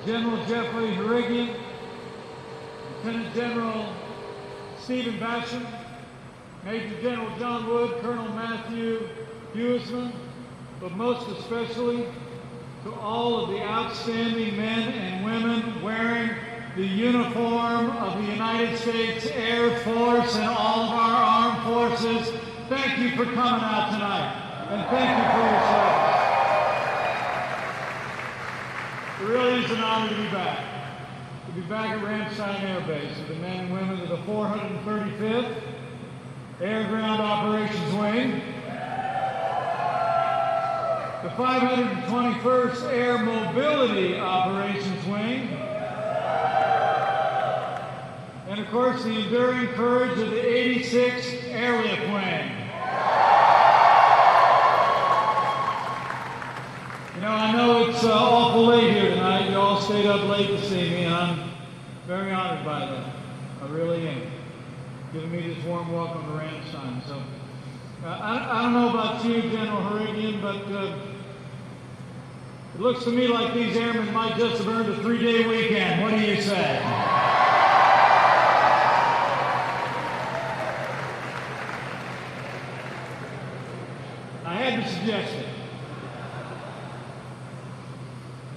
General Jeffrey Harrigan, Lieutenant General Stephen Basham, Major General John Wood, Colonel Matthew Huisman, but most especially to all of the outstanding men and women wearing the uniform of the United States Air Force and all of our armed forces. Thank you for coming out tonight, and thank you for your service. It really is an honor to be back. To be back at Ramstein Airbase with the men and women of the 435th Air Ground Operations Wing, the 521st Air Mobility Operations Wing, and of course the enduring courage of the 86th Airlift Wing. You know, I know it's awful late here tonight. You all stayed up late to see me, and I'm very honored by that. I really am. Giving me this warm welcome to Ramstein. So, I don't know about you, General Harrigan, but it looks to me like these airmen might just have earned a 3-day weekend. What do you say? I had to suggest it.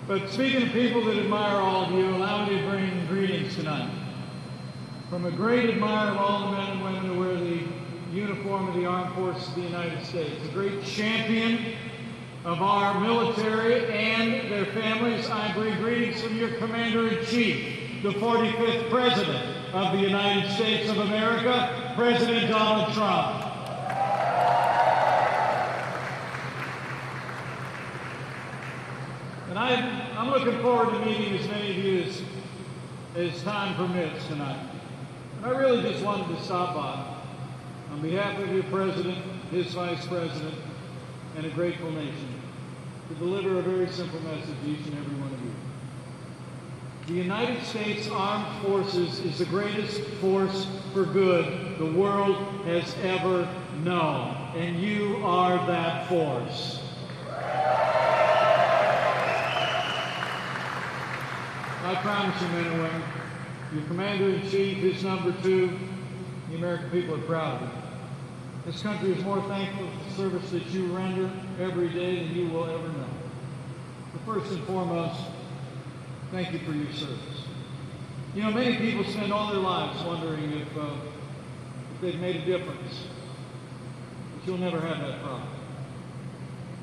But speaking of people that admire all of you, allow me to bring greetings tonight from a great admirer of all the men and women who wear the uniform of the Armed Forces of the United States, a great champion of our military and their families. I bring greetings from your Commander-in-Chief, the 45th President of the United States of America, President Donald Trump. And I'm looking forward to meeting as many of you as time permits tonight. And I really just wanted to stop by on behalf of your President, his Vice President, and a grateful nation to deliver a very simple message to each and every one of you. The United States Armed Forces is the greatest force for good the world has ever known, and you are that force. I promise you, men and women, your Commander-in-Chief, his number 2, the American people are proud of you. This country is more thankful for the service that you render every day than you will ever know. But first and foremost, thank you for your service. You know, many people spend all their lives wondering if they've made a difference. But you'll never have that problem.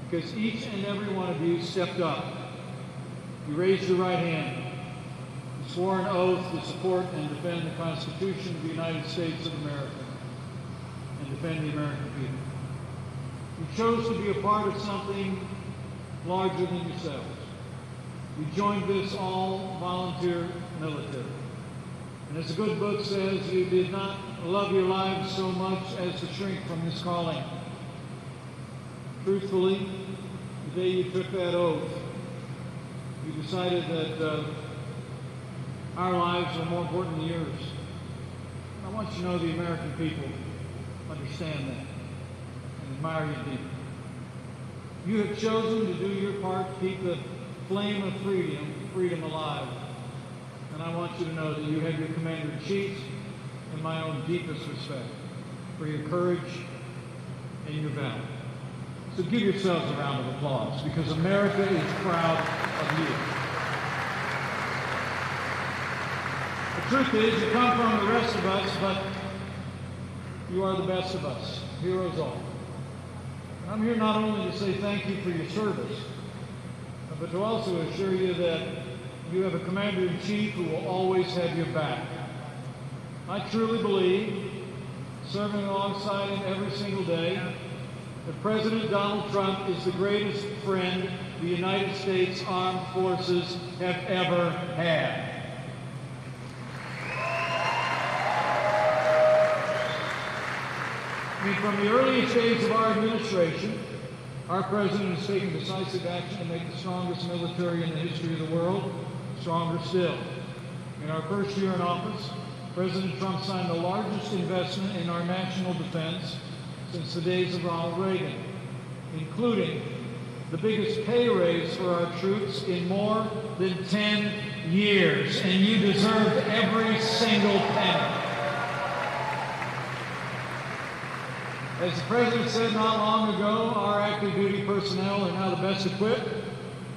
Because each and every one of you stepped up. You raised your right hand. You swore an oath to support and defend the Constitution of the United States of America and defend the American people. You chose to be a part of something larger than yourselves. You joined this all-volunteer military. And as the good book says, you did not love your lives so much as to shrink from this calling. Truthfully, the day you took that oath, you decided that our lives are more important than yours. And I want you to know the American people understand that and admire you deeply. You have chosen to do your part to keep the flame of freedom alive. And I want you to know that you have your Commander-in-Chief and my own deepest respect for your courage and your valor. So give yourselves a round of applause, because America is proud of you. The truth is, you come from the rest of us, but you are the best of us, heroes all. And I'm here not only to say thank you for your service, but to also assure you that you have a Commander-in-Chief who will always have your back. I truly believe, serving alongside him every single day, that President Donald Trump is the greatest friend the United States Armed Forces have ever had. I mean, from the earliest days of our administration, our president has taken decisive action to make the strongest military in the history of the world stronger still. In our first year in office, President Trump signed the largest investment in our national defense since the days of Ronald Reagan, including the biggest pay raise for our troops in more than 10 years, and you deserved every single penny. As the President said not long ago, our active duty personnel are now the best equipped,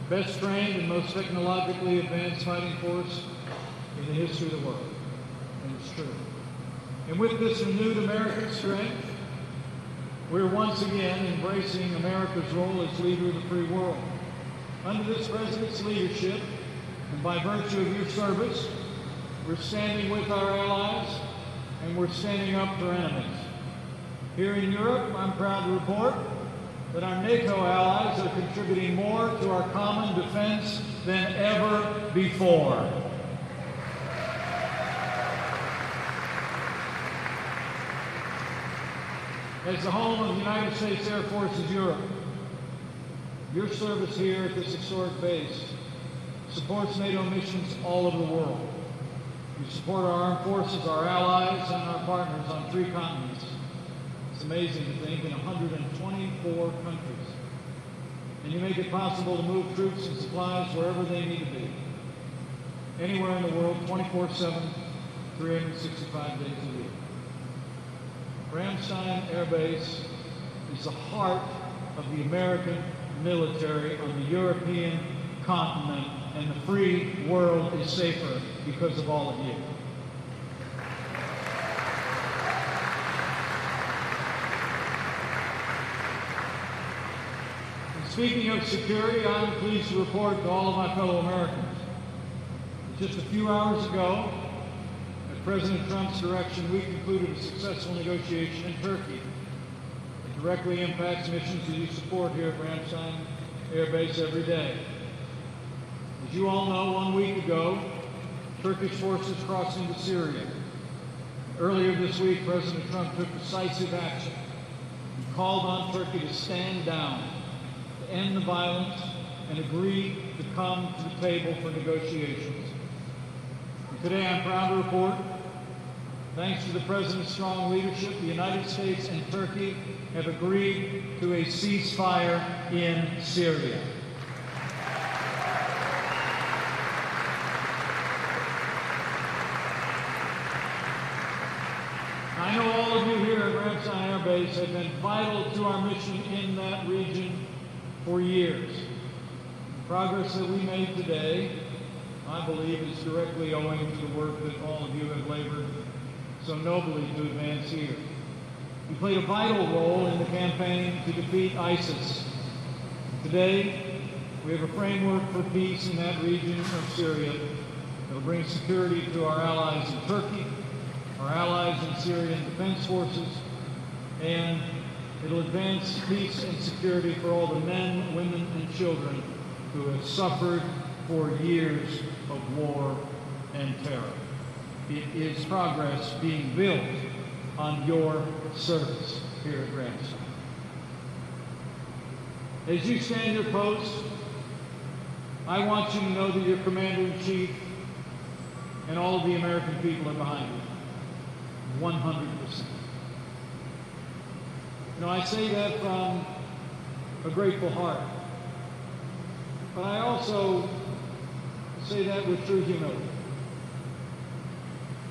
best trained, and most technologically advanced fighting force in the history of the world. And it's true. And with this renewed American strength, we're once again embracing America's role as leader of the free world. Under this President's leadership, and by virtue of your service, we're standing with our allies, and we're standing up for enemies. Here in Europe, I'm proud to report that our NATO allies are contributing more to our common defense than ever before. As the home of the United States Air Force's Europe, your service here at this historic base supports NATO missions all over the world. You support our armed forces, our allies, and our partners on 3 continents. It's amazing to think, in 124 countries. And you make it possible to move troops and supplies wherever they need to be. Anywhere in the world, 24/7, 365 days a week. Ramstein Airbase is the heart of the American military on the European continent, and the free world is safer because of all of you. Speaking of security, I'm pleased to report to all of my fellow Americans that just a few hours ago, at President Trump's direction, we concluded a successful negotiation in Turkey that directly impacts missions that you support here at Ramstein Airbase every day. As you all know, 1 week ago, Turkish forces crossed into Syria. Earlier this week, President Trump took decisive action and called on Turkey to stand down, to end the violence, and agree to come to the table for negotiations. And today I'm proud to report, thanks to the President's strong leadership, the United States and Turkey have agreed to a ceasefire in Syria. I know all of you here at Ramstein Airbase have been vital to our mission in that region for years. The progress that we made today, I believe, is directly owing to the work that all of you have labored so nobly to advance here. You played a vital role in the campaign to defeat ISIS. Today, we have a framework for peace in that region of Syria that will bring security to our allies in Turkey, our allies in Syrian defense forces, and it'll advance peace and security for all the men, women, and children who have suffered for years of war and terror. It is progress being built on your service here at Ramstein. As you stand your post, I want you to know that your Commander-in-Chief and all of the American people are behind you. 100%. You know, I say that from a grateful heart, but I also say that with true humility.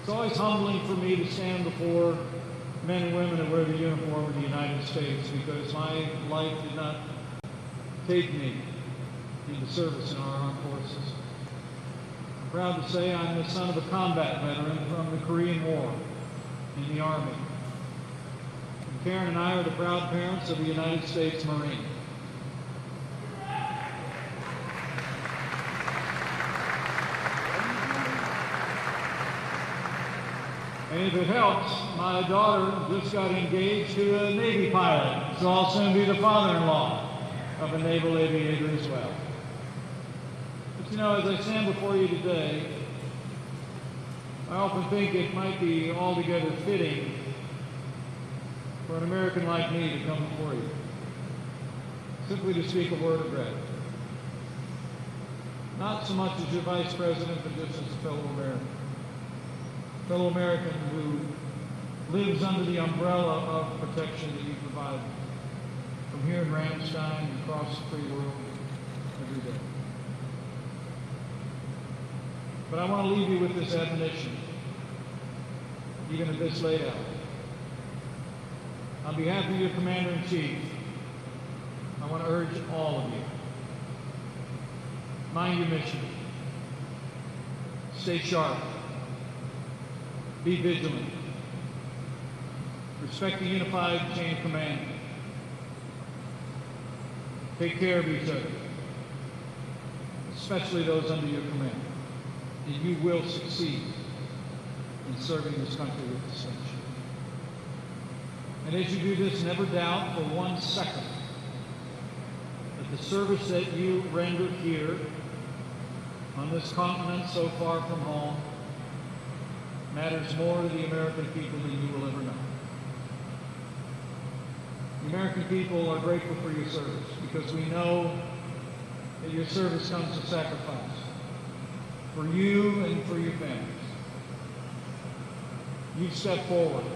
It's always humbling for me to stand before men and women who wear the uniform of the United States, because my life did not take me into service in our armed forces. I'm proud to say I'm the son of a combat veteran from the Korean War in the Army. And Karen and I are the proud parents of a United States Marine. And if it helps, my daughter just got engaged to a Navy pilot, so I'll soon be the father-in-law of a naval aviator as well. But you know, as I stand before you today, I often think it might be altogether fitting for an American like me to come before you, simply to speak a word of gratitude. Not so much as your Vice President, but just as a fellow American. Fellow American who lives under the umbrella of protection that you provide from here in Ramstein and across the free world every day. But I want to leave you with this admonition, even at this late hour. On behalf of your Commander-in-Chief, I want to urge all of you, mind your mission, stay sharp, be vigilant, respect the unified chain of command, take care of each other, especially those under your command, and you will succeed in serving this country with distinction. And as you do this, never doubt for 1 second that the service that you render here on this continent so far from home matters more to the American people than you will ever know. The American people are grateful for your service because we know that your service comes with sacrifice for you and for your families. You've stepped forward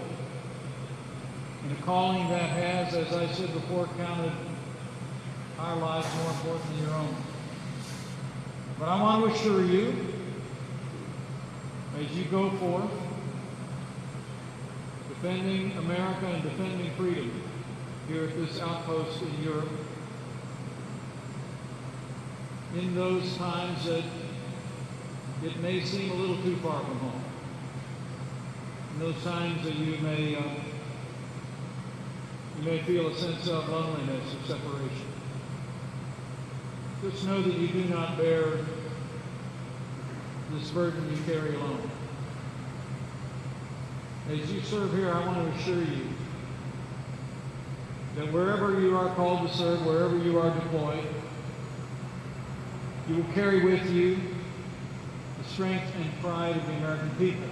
in a calling that has, as I said before, counted our lives more important than your own. But I want to assure you, as you go forth, defending America and defending freedom here at this outpost in Europe, in those times that it may seem a little too far from home, in those times that you may feel a sense of loneliness or separation. Just know that you do not bear this burden you carry alone. As you serve here, I want to assure you that wherever you are called to serve, wherever you are deployed, you will carry with you the strength and pride of the American people.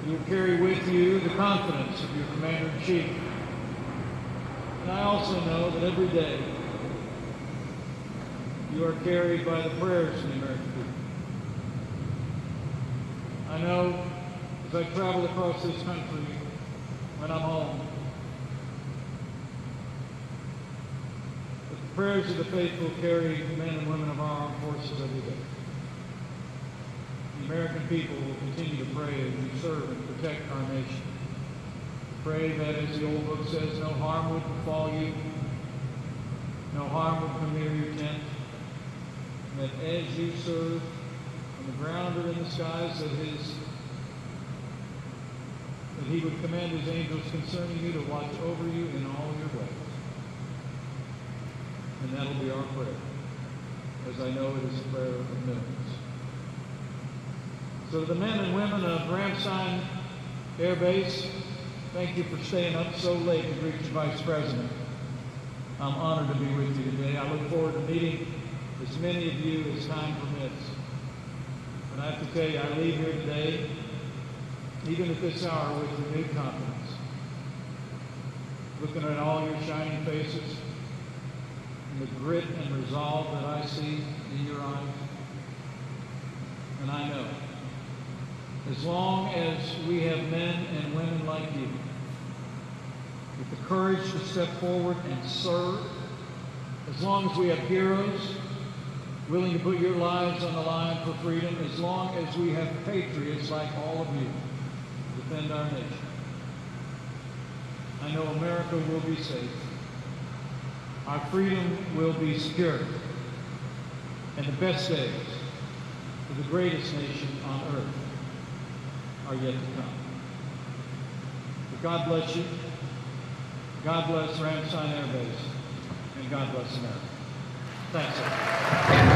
You will carry with you the confidence of your Commander-in-Chief. And I also know that every day you are carried by the prayers of the American people. I know as I travel across this country when I'm home, that the prayers of the faithful carry men and women of our armed forces every day. The American people will continue to pray as we serve and protect our nation. Pray that, as the old book says, no harm would befall you, no harm would come near your tent, and that as you serve on the ground or in the skies, that he would command his angels concerning you to watch over you in all your ways. And that'll be our prayer, as I know it is the prayer of millions. So to the men and women of Ramstein Airbase, thank you for staying up so late to greet your Vice President. I'm honored to be with you today. I look forward to meeting as many of you as time permits. And I have to tell you, I leave here today, even at this hour, with renewed confidence. Looking at all your shining faces and the grit and resolve that I see in your eyes. And I know, as long as we have men and women like you, with the courage to step forward and serve, as long as we have heroes willing to put your lives on the line for freedom, as long as we have patriots like all of you to defend our nation, I know America will be safe. Our freedom will be secure. And the best days for the greatest nation on earth are yet to come. But God bless you. God bless Ramstein Airbase. And God bless America. Thanks, sir.